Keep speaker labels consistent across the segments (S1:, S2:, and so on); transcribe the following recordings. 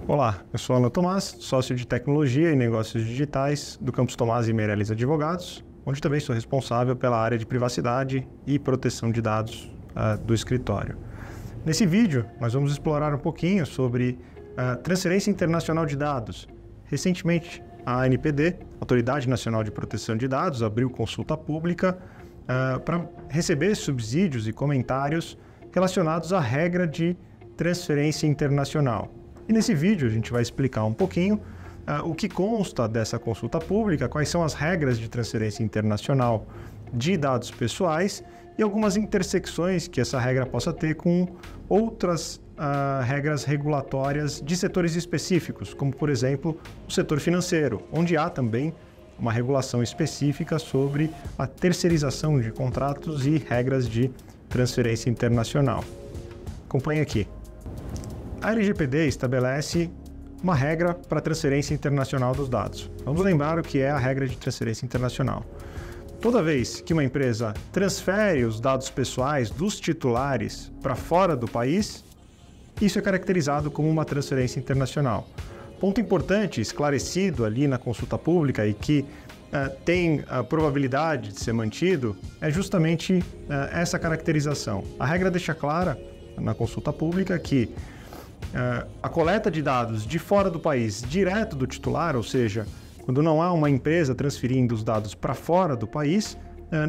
S1: Olá, eu sou Alan Tomás, sócio de Tecnologia e Negócios Digitais do Campus Tomás e Meirelles Advogados, onde também sou responsável pela área de privacidade e proteção de dados do escritório. Nesse vídeo, nós vamos explorar um pouquinho sobre transferência internacional de dados. Recentemente, a ANPD, Autoridade Nacional de Proteção de Dados, abriu consulta pública para receber subsídios e comentários relacionados à regra de transferência internacional. E nesse vídeo a gente vai explicar um pouquinho o que consta dessa consulta pública, quais são as regras de transferência internacional de dados pessoais e algumas intersecções que essa regra possa ter com outras regras regulatórias de setores específicos, como por exemplo o setor financeiro, onde há também uma regulação específica sobre a terceirização de contratos e regras de transferência internacional. Acompanhe aqui. A LGPD estabelece uma regra para a transferência internacional dos dados. Vamos lembrar o que é a regra de transferência internacional. Toda vez que uma empresa transfere os dados pessoais dos titulares para fora do país, isso é caracterizado como uma transferência internacional. Ponto importante, esclarecido ali na consulta pública e que tem a probabilidade de ser mantido, é justamente essa caracterização. A regra deixa clara na consulta pública que a coleta de dados de fora do país, direto do titular, ou seja, quando não há uma empresa transferindo os dados para fora do país,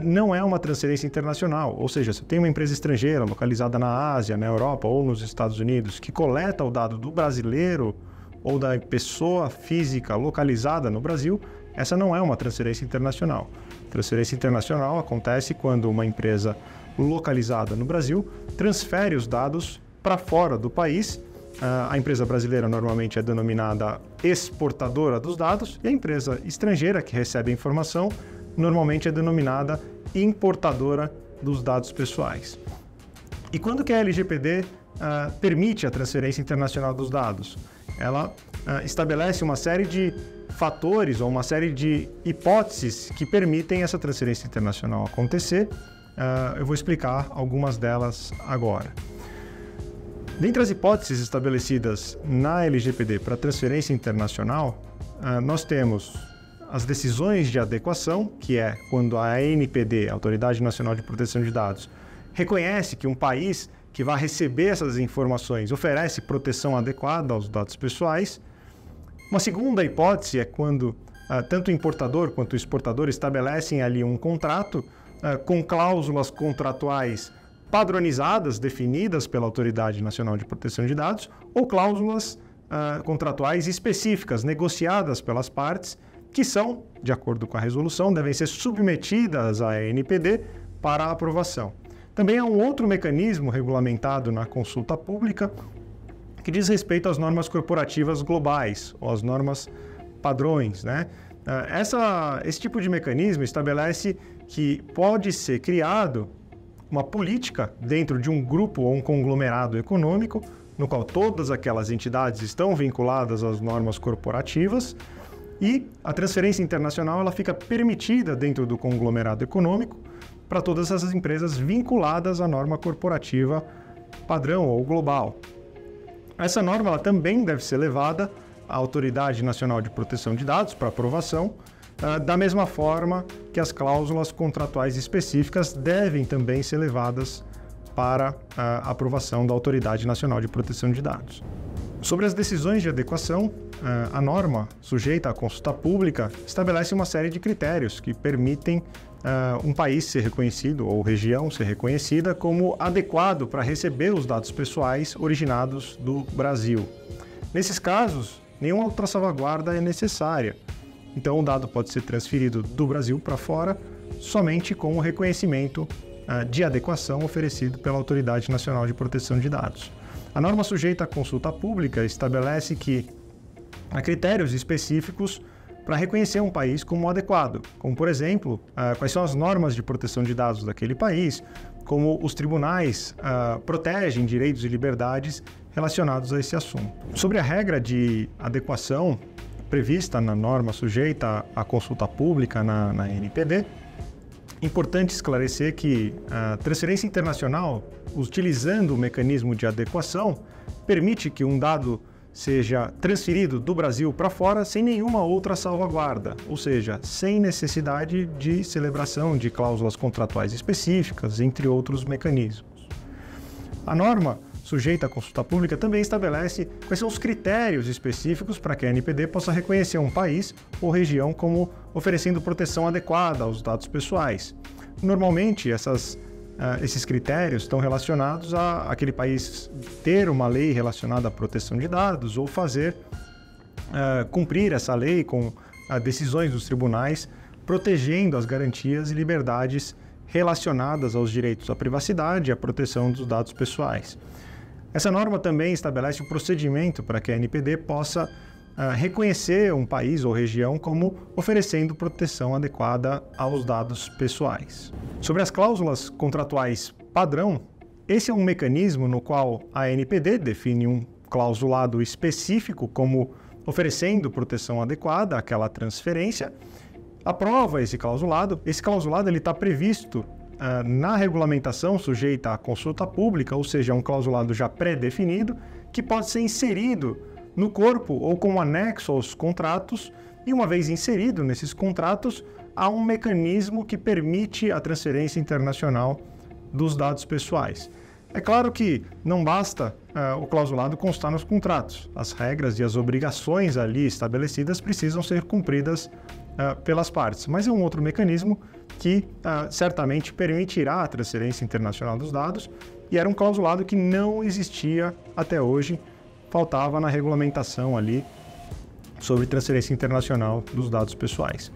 S1: não é uma transferência internacional. Ou seja, se tem uma empresa estrangeira localizada na Ásia, na Europa ou nos Estados Unidos que coleta o dado do brasileiro ou da pessoa física localizada no Brasil, essa não é uma transferência internacional. Transferência internacional acontece quando uma empresa localizada no Brasil transfere os dados para fora do país. A empresa brasileira normalmente é denominada exportadora dos dados e a empresa estrangeira que recebe a informação normalmente é denominada importadora dos dados pessoais. E quando que a LGPD permite a transferência internacional dos dados? Ela estabelece uma série de fatores ou uma série de hipóteses que permitem essa transferência internacional acontecer. Eu vou explicar algumas delas agora. Dentre as hipóteses estabelecidas na LGPD para transferência internacional, nós temos as decisões de adequação, que é quando a ANPD, Autoridade Nacional de Proteção de Dados, reconhece que um país que vai receber essas informações oferece proteção adequada aos dados pessoais. Uma segunda hipótese é quando tanto o importador quanto o exportador estabelecem ali um contrato com cláusulas contratuais padronizadas, definidas pela Autoridade Nacional de Proteção de Dados, ou cláusulas contratuais específicas, negociadas pelas partes, que são, de acordo com a resolução, devem ser submetidas à ANPD para aprovação. Também há um outro mecanismo regulamentado na consulta pública que diz respeito às normas corporativas globais, ou às normas padrões, né? Esse tipo de mecanismo estabelece que pode ser criado uma política dentro de um grupo ou um conglomerado econômico, no qual todas aquelas entidades estão vinculadas às normas corporativas e a transferência internacional ela fica permitida dentro do conglomerado econômico para todas essas empresas vinculadas à norma corporativa padrão ou global. Essa norma ela também deve ser levada à Autoridade Nacional de Proteção de Dados para aprovação, da mesma forma que as cláusulas contratuais específicas devem também ser levadas para a aprovação da Autoridade Nacional de Proteção de Dados. Sobre as decisões de adequação, a norma sujeita à consulta pública estabelece uma série de critérios que permitem um país ser reconhecido ou região ser reconhecida como adequado para receber os dados pessoais originados do Brasil. Nesses casos, nenhuma outra salvaguarda é necessária. Então, o dado pode ser transferido do Brasil para fora somente com o reconhecimento de adequação oferecido pela Autoridade Nacional de Proteção de Dados. A norma sujeita à consulta pública estabelece que há critérios específicos para reconhecer um país como adequado, como, por exemplo, quais são as normas de proteção de dados daquele país, como os tribunais protegem direitos e liberdades relacionados a esse assunto. Sobre a regra de adequação prevista na norma sujeita à consulta pública na ANPD, importante esclarecer que a transferência internacional, utilizando o mecanismo de adequação, permite que um dado seja transferido do Brasil para fora sem nenhuma outra salvaguarda, ou seja, sem necessidade de celebração de cláusulas contratuais específicas, entre outros mecanismos. A norma sujeita à consulta pública também estabelece quais são os critérios específicos para que a ANPD possa reconhecer um país ou região como oferecendo proteção adequada aos dados pessoais. Normalmente, esses critérios estão relacionados a aquele país ter uma lei relacionada à proteção de dados ou cumprir essa lei com decisões dos tribunais protegendo as garantias e liberdades relacionadas aos direitos à privacidade e à proteção dos dados pessoais. Essa norma também estabelece o procedimento para que a ANPD possa reconhecer um país ou região como oferecendo proteção adequada aos dados pessoais. Sobre as cláusulas contratuais padrão, esse é um mecanismo no qual a ANPD define um clausulado específico como oferecendo proteção adequada àquela transferência, aprova esse clausulado. Esse clausulado está previsto na regulamentação sujeita à consulta pública, ou seja, um clausulado já pré-definido que pode ser inserido no corpo ou como anexo aos contratos, e uma vez inserido nesses contratos, há um mecanismo que permite a transferência internacional dos dados pessoais. É claro que não basta o clausulado constar nos contratos. As regras e as obrigações ali estabelecidas precisam ser cumpridas pelas partes, mas é um outro mecanismo que certamente permitirá a transferência internacional dos dados, e era um clausulado que não existia até hoje, faltava na regulamentação ali sobre transferência internacional dos dados pessoais.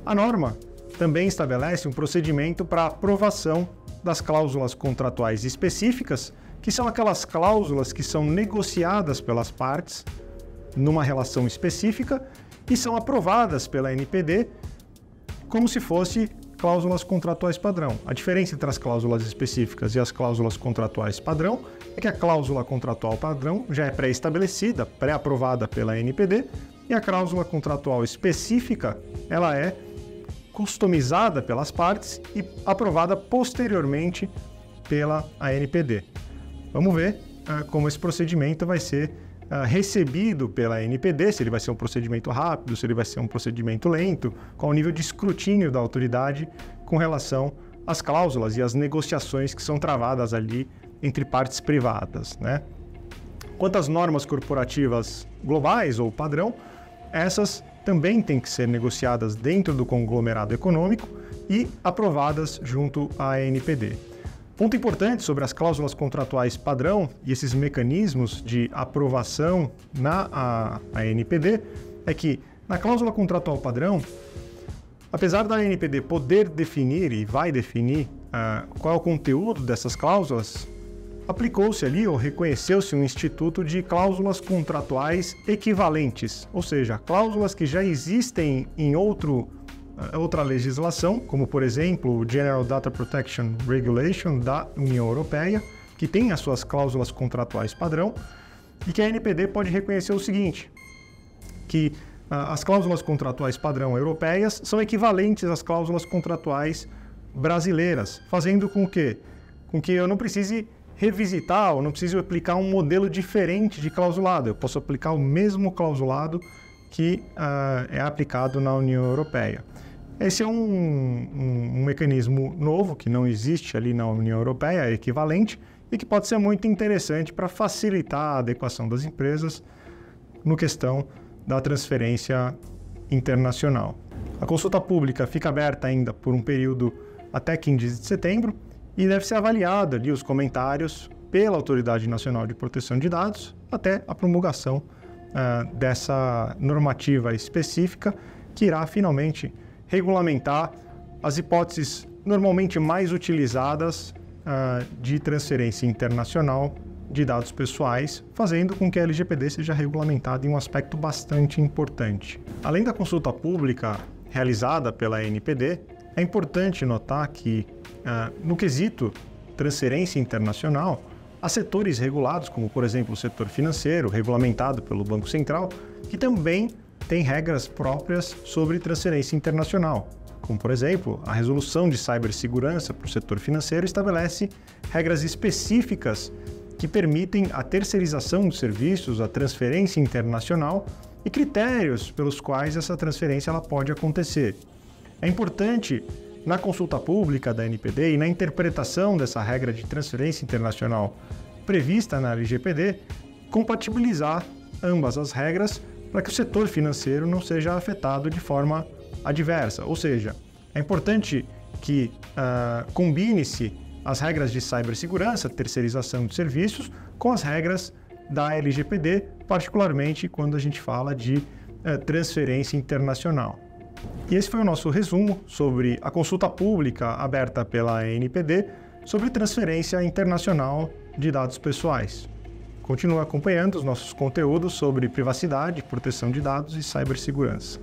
S1: A norma também estabelece um procedimento para aprovação das cláusulas contratuais específicas, que são aquelas cláusulas que são negociadas pelas partes numa relação específica e são aprovadas pela ANPD como se fosse cláusulas contratuais padrão. A diferença entre as cláusulas específicas e as cláusulas contratuais padrão é que a cláusula contratual padrão já é pré-estabelecida, pré-aprovada pela ANPD, e a cláusula contratual específica ela é customizada pelas partes e aprovada posteriormente pela ANPD. Vamos ver como esse procedimento vai ser recebido pela ANPD, se ele vai ser um procedimento rápido, se ele vai ser um procedimento lento, qual o nível de escrutínio da autoridade com relação às cláusulas e às negociações que são travadas ali entre partes privadas, né? Quanto às normas corporativas globais ou padrão, essas também têm que ser negociadas dentro do conglomerado econômico e aprovadas junto à ANPD. Ponto importante sobre as cláusulas contratuais padrão e esses mecanismos de aprovação na ANPD é que, na cláusula contratual padrão, apesar da ANPD poder definir e vai definir qual é o conteúdo dessas cláusulas, aplicou-se ali ou reconheceu-se um instituto de cláusulas contratuais equivalentes, ou seja, cláusulas que já existem em outra legislação, como por exemplo o General Data Protection Regulation da União Europeia, que tem as suas cláusulas contratuais padrão, e que a ANPD pode reconhecer o seguinte, que as cláusulas contratuais padrão europeias são equivalentes às cláusulas contratuais brasileiras, fazendo com que eu não precise revisitar ou não precise aplicar um modelo diferente de clausulado, eu posso aplicar o mesmo clausulado que é aplicado na União Europeia. Esse é um mecanismo novo que não existe ali na União Europeia, equivalente, e que pode ser muito interessante para facilitar a adequação das empresas no questão da transferência internacional. A consulta pública fica aberta ainda por um período até 15 de setembro e deve ser avaliado ali os comentários pela Autoridade Nacional de Proteção de Dados até a promulgação dessa normativa específica que irá finalmente regulamentar as hipóteses normalmente mais utilizadas de transferência internacional de dados pessoais, fazendo com que a LGPD seja regulamentada em um aspecto bastante importante. Além da consulta pública realizada pela ANPD, é importante notar que, no quesito transferência internacional, há setores regulados, como por exemplo o setor financeiro, regulamentado pelo Banco Central, que também tem regras próprias sobre transferência internacional. Como por exemplo, a Resolução de Cibersegurança para o setor financeiro estabelece regras específicas que permitem a terceirização de serviços, a transferência internacional e critérios pelos quais essa transferência ela pode acontecer. É importante, na consulta pública da NPD e na interpretação dessa regra de transferência internacional prevista na LGPD, compatibilizar ambas as regras para que o setor financeiro não seja afetado de forma adversa. Ou seja, é importante que combine-se as regras de cibersegurança, terceirização de serviços, com as regras da LGPD, particularmente quando a gente fala de transferência internacional. E esse foi o nosso resumo sobre a consulta pública aberta pela ANPD sobre transferência internacional de dados pessoais. Continue acompanhando os nossos conteúdos sobre privacidade, proteção de dados e cibersegurança.